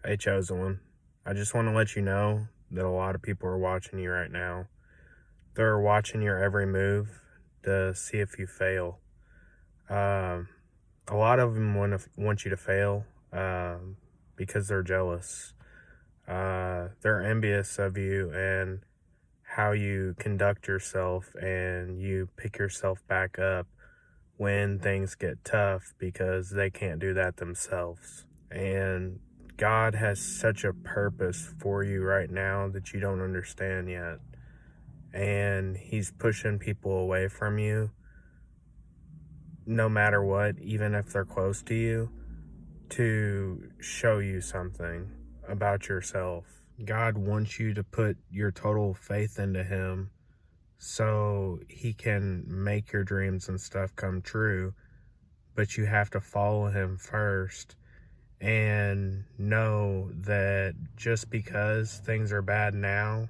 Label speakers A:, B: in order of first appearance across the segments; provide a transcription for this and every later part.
A: Hey, Chosen One. I just want to let you know that a lot of people are watching you right now. They're watching your every move to see if you fail. Um, a lot of them want you to fail because they're jealous. They're envious of you and how you conduct yourself and you pick yourself back up when things get tough because they can't do that themselves. And God has such a purpose for you right now that you don't understand yet. And He's pushing people away from you no matter what, even if they're close to you, to show you something about yourself. God wants you to put your total faith into Him so He can make your dreams and stuff come true, but you have to follow Him first and know that just because things are bad now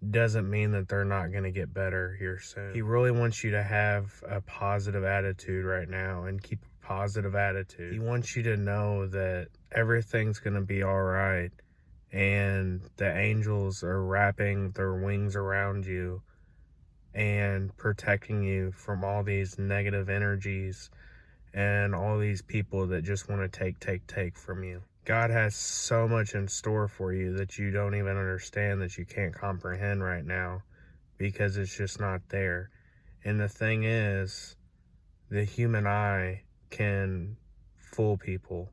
A: doesn't mean that they're not going to get better here soon. He really wants you to have a positive attitude right now and keep a positive attitude. He wants you to know that everything's going to be all right and the angels are wrapping their wings around you and protecting you from all these negative energies and all these people that just want to take from you. God has so much in store for you that you don't even understand, that you can't comprehend right now because it's just not there. And the thing is, the human eye can fool people.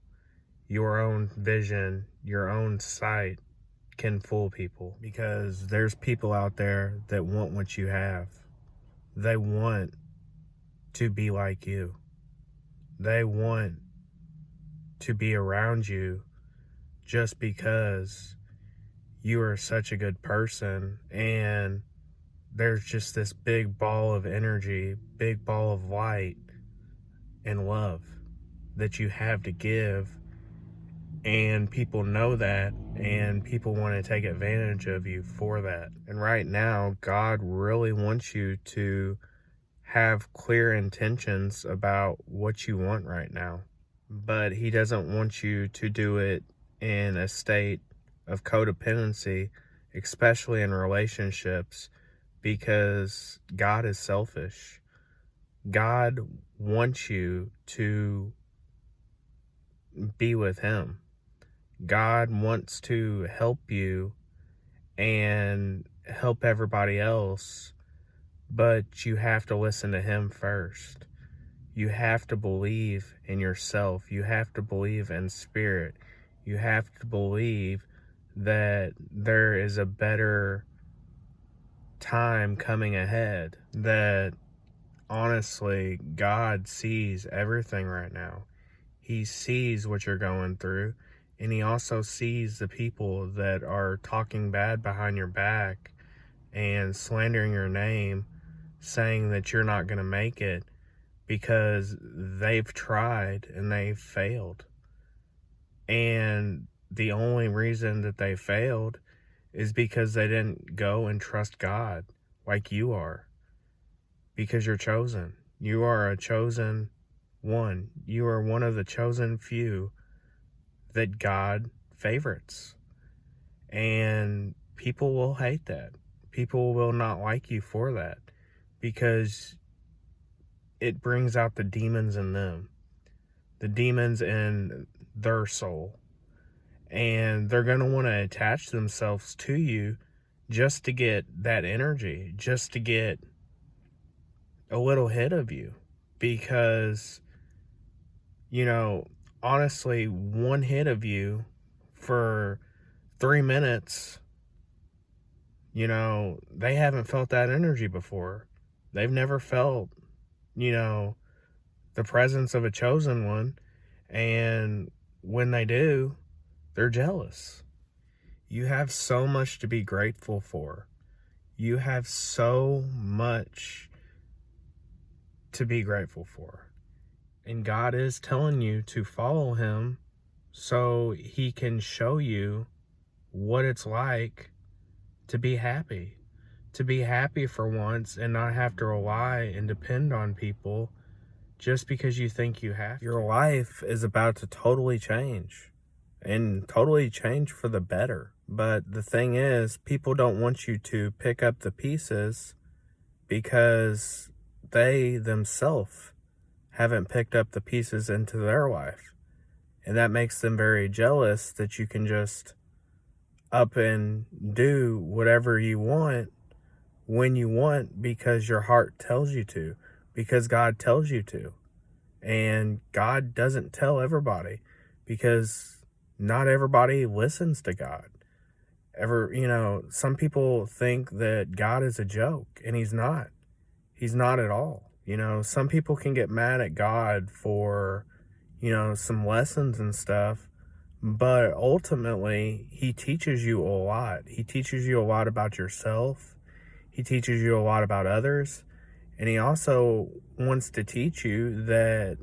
A: Your own vision, your own sight can fool people because there's people out there that want what you have. They want to be like you. They want to be around you just because you are such a good person, and there's just this big ball of energy, big ball of light and love that you have to give, and people know that, and people want to take advantage of you for that. And right now, God really wants you to have clear intentions about what you want right now, but He doesn't want you to do it in a state of codependency, especially in relationships, because God is selfish. God wants you to be with Him. God wants to help you and help everybody else, but you have to listen to Him first. You have to believe in yourself. You have to believe in spirit. You have to believe that there is a better time coming ahead. That honestly, God sees everything right now. He sees what you're going through, and He also sees the people that are talking bad behind your back and slandering your name, saying that you're not going to make it because they've tried and they've failed. And the only reason that they failed is because they didn't go and trust God like you are. Because you're chosen. You are a chosen one. You are one of the chosen few that God favorites. And people will hate that. People will not like you for that because it brings out the demons in them, the demons in their soul. And they're going to want to attach themselves to you just to get that energy, just to get a little hit of you. Because, honestly, one hit of you for 3 minutes, they haven't felt that energy before. They've never felt, the presence of a chosen one. And when they do, they're jealous. You have so much to be grateful for. You have so much to be grateful for. And God is telling you to follow Him so He can show you what it's like to be happy. To be happy for once and not have to rely and depend on people just because you think you have. Your life is about to totally change. and totally change for the better. But the thing is, people don't want you to pick up the pieces because they themselves haven't picked up the pieces into their life. And that makes them very jealous that you can just up and do whatever you want when you want because your heart tells you to, because God tells you to. And God doesn't tell everybody because not everybody listens to God. Some people think that God is a joke, and he's not. He's not at all. Some people can get mad at God for, some lessons and stuff, but ultimately, he teaches you a lot. He teaches you a lot about yourself. He teaches you a lot about others. And he also wants to teach you that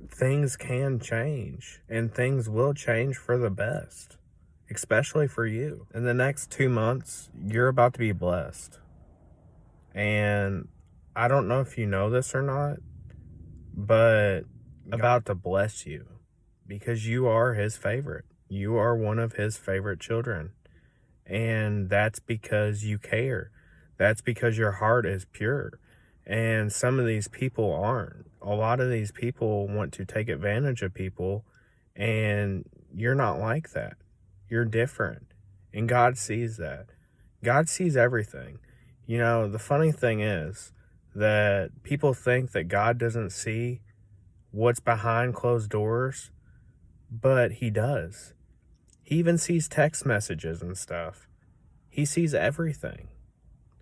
A: things can change and things will change for the best, especially for you. In the next 2 months, you're about to be blessed. And I don't know if you know this or not, but about to bless you because you are his favorite. You are one of his favorite children. And that's because you care. That's because your heart is pure. And some of these people aren't. A lot of these people want to take advantage of people, and you're not like that. You're different. And God sees that. God sees everything. The funny thing is that people think that God doesn't see what's behind closed doors, but he does. He even sees text messages and stuff. He sees everything.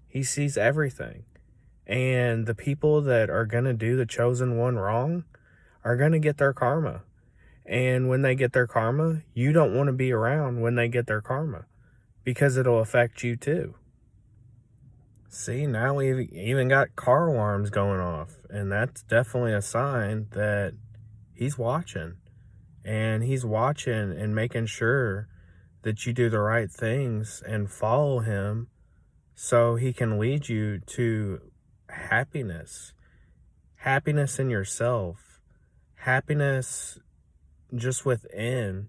A: He sees everything. And the people that are going to do the chosen one wrong are going to get their karma. And when they get their karma, you don't want to be around when they get their karma because it'll affect you too. See, now we've even got car alarms going off, and that's definitely a sign that he's watching. And he's watching and making sure that you do the right things and follow him so he can lead you to happiness. Happiness in yourself. Happiness just within,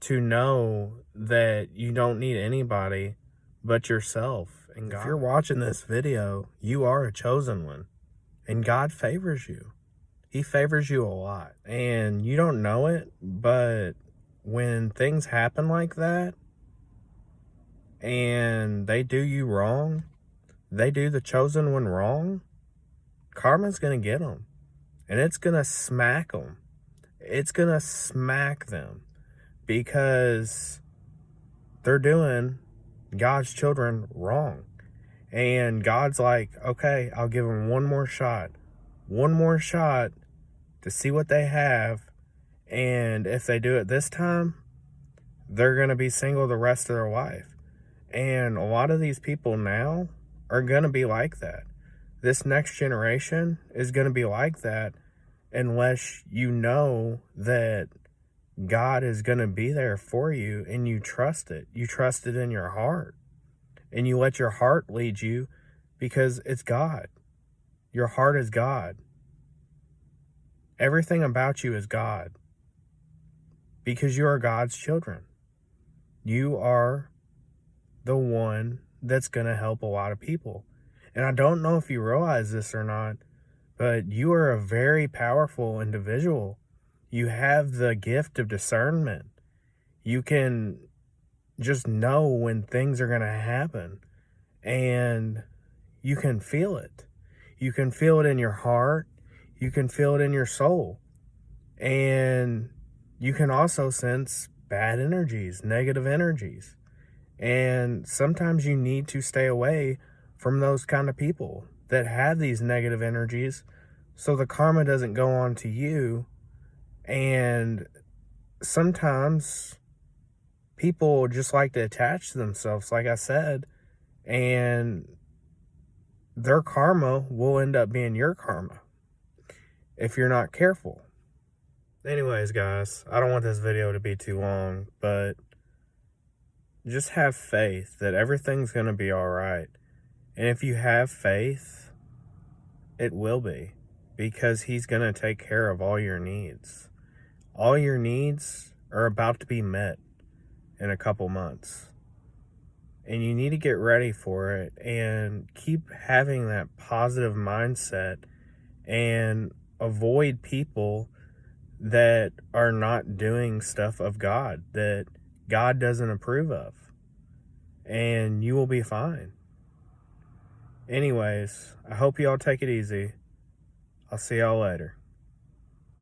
A: to know that you don't need anybody but yourself. And God, if you're watching this video, you are a chosen one. And God favors you. He favors you a lot. And you don't know it, but when things happen like that, and they do you wrong, they do the chosen one wrong, karma's going to get them. And it's going to smack them. It's going to smack them because they're doing God's children wrong. And God's like, okay, I'll give them one more shot to see what they have. And if they do it this time, they're going to be single the rest of their life. And a lot of these people now are going to be like that. This next generation is going to be like that unless you know that God is going to be there for you and you trust it. You trust it in your heart. And you let your heart lead you because it's God. Your heart is God. Everything about you is God. Because you are God's children. You are the one that's going to help a lot of people. And I don't know if you realize this or not, but you are a very powerful individual. You have the gift of discernment. You can just know when things are going to happen. And you can feel it. You can feel it in your heart. You can feel it in your soul. And you can also sense bad energies, negative energies. And sometimes you need to stay away from those kind of people that have these negative energies so the karma doesn't go on to you. And sometimes people just like to attach to themselves, like I said, and their karma will end up being your karma if you're not careful. Anyways, guys, I don't want this video to be too long, but just have faith that everything's going to be all right. And if you have faith, it will be, because he's going to take care of all your needs. All your needs are about to be met. in a couple months. And you need to get ready for it and keep having that positive mindset and avoid people that are not doing stuff of God that God doesn't approve of. And you will be fine. Anyways, I hope y'all take it easy. I'll see y'all later.